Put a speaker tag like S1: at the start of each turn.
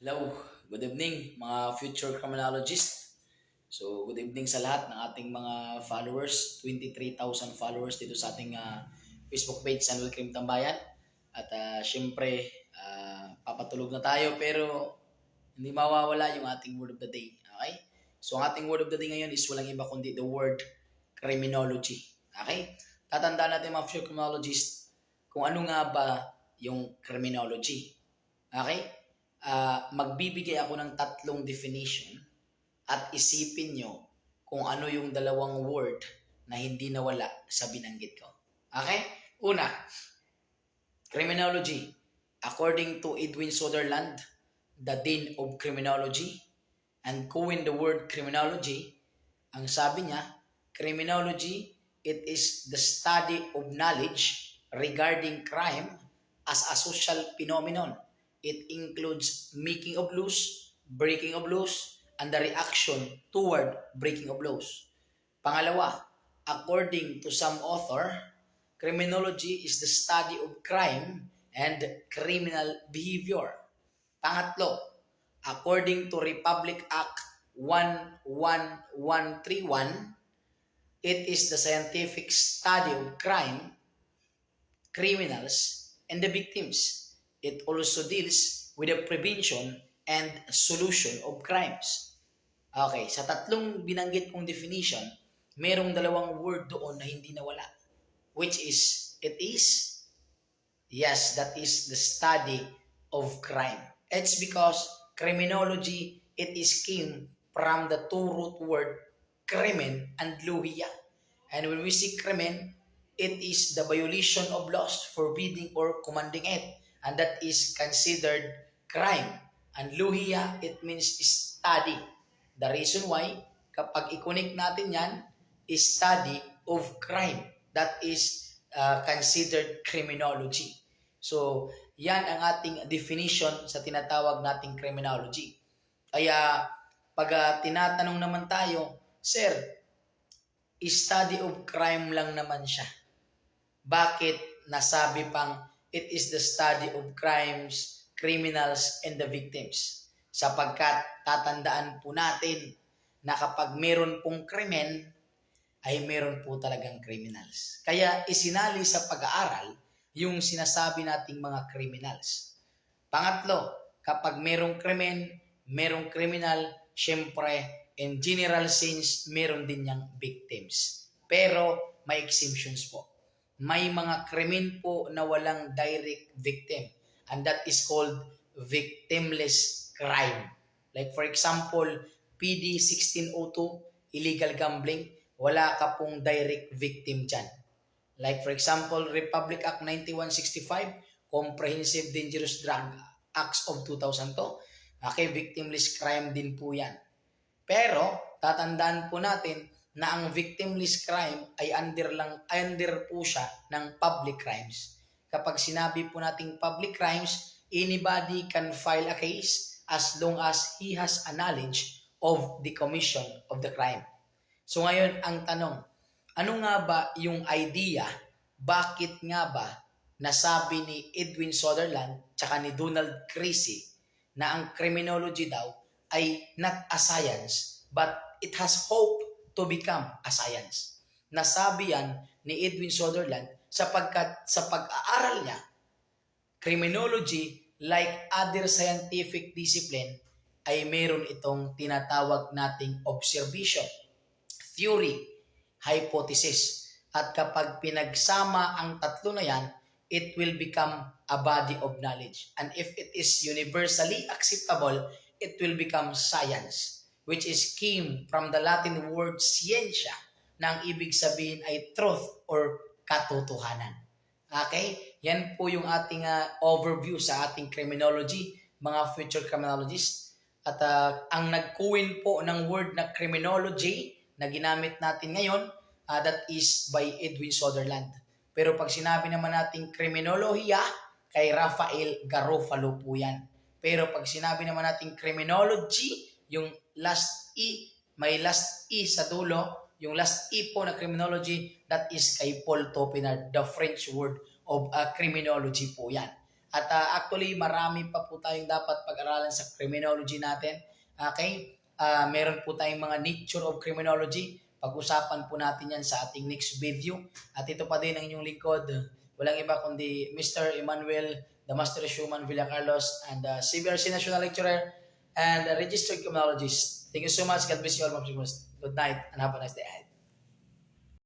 S1: Hello, good evening mga future criminologist. So, good evening sa lahat ng ating mga followers, 23,000 followers dito sa ating Facebook page, San Will Crime Tambayan. At syempre, papatulog na tayo pero hindi mawawala yung ating word of the day. Okay? So, ang ating word of the day ngayon is walang iba kundi the word criminology. Okay? Tatandaan natin mga future criminologist kung ano nga ba yung criminology. Okay? Magbibigay ako ng tatlong definition at isipin nyo kung ano yung dalawang word na hindi nawala sa binanggit ko. Okay? Una, criminology. According to Edwin Sutherland, the Dean of Criminology, and coined the word criminology, ang sabi niya, criminology, it is the study of knowledge regarding crime as a social phenomenon. It includes making of laws, breaking of laws, and the reaction toward breaking of laws. Pangalawa, according to some author, criminology is the study of crime and criminal behavior. Pangatlo, according to Republic Act 11131, it is the scientific study of crime, criminals, and the victims. It also deals with the prevention and solution of crimes. Okay, sa tatlong binanggit kong definition, merong dalawang word doon na hindi nawala. Which is, it is, yes, that is the study of crime. It's because criminology, it is came from the two root word crimen and luhia. And when we see crimen, it is the violation of laws forbidding or commanding it. And that is considered crime. And luhia, it means study. The reason why, kapag i-connect natin yan, is study of crime. That is considered criminology. So, yan ang ating definition sa tinatawag nating criminology. Kaya, pag tinatanong naman tayo, Sir, study of crime lang naman siya. Bakit nasabi pang it is the study of crimes, criminals, and the victims? Sapagkat tatandaan po natin na kapag meron pong krimen, ay meron po talagang criminals. Kaya isinali sa pag-aaral yung sinasabi nating mga criminals. Pangatlo, kapag merong krimen, merong criminal, syempre, in general sense, meron din niyang victims. Pero may exemptions po. May mga krimen po na walang direct victim. And that is called victimless crime. Like for example, PD 1602, illegal gambling, wala ka pong direct victim dyan. Like for example, Republic Act 9165, Comprehensive Dangerous Drug Acts of 2002, okay, victimless crime din po yan. Pero, tatandaan po natin na ang victimless crime ay under po siya ng public crimes. Kapag sinabi po nating public crimes, anybody can file a case as long as he has a knowledge of the commission of the crime. So ngayon, ang tanong, ano nga ba yung idea, bakit nga ba nasabi ni Edwin Sutherland tsaka ni Donald Creasy na ang criminology daw ay not a science but it has hope to become a science? Nasabi yan ni Edwin Sutherland sapagkat sa pag-aaral niya, criminology, like other scientific discipline, ay meron itong tinatawag nating observation, theory, hypothesis. At kapag pinagsama ang tatlo na yan, it will become a body of knowledge. And if it is universally acceptable, it will become science, which is came from the Latin word scientia, na ang ibig sabihin ay truth or katotohanan. Okay? Yan po yung ating overview sa ating criminology, mga future criminologists. At ang nag-coin po ng word na criminology na ginamit natin ngayon, that is by Edwin Sutherland. Pero pag sinabi naman natin criminolohiya, kay Rafael Garofalo po yan. Pero pag sinabi naman natin criminology, yung last E, may last E sa dulo, yung last E po na criminology, that is kay Paul Topinard, the French word of criminology po yan. At actually, marami pa po tayong dapat pag-aralan sa criminology natin. Okay? Meron po tayong mga nature of criminology. Pag-usapan po natin yan sa ating next video. At ito pa din ang inyong lingkod. Walang iba kundi Mr. Emmanuel, the Master Human Villacarlos, and CBRC National Lecturer and Registered Criminologist. Thank you so much. God bless you all. Good night and have a nice day.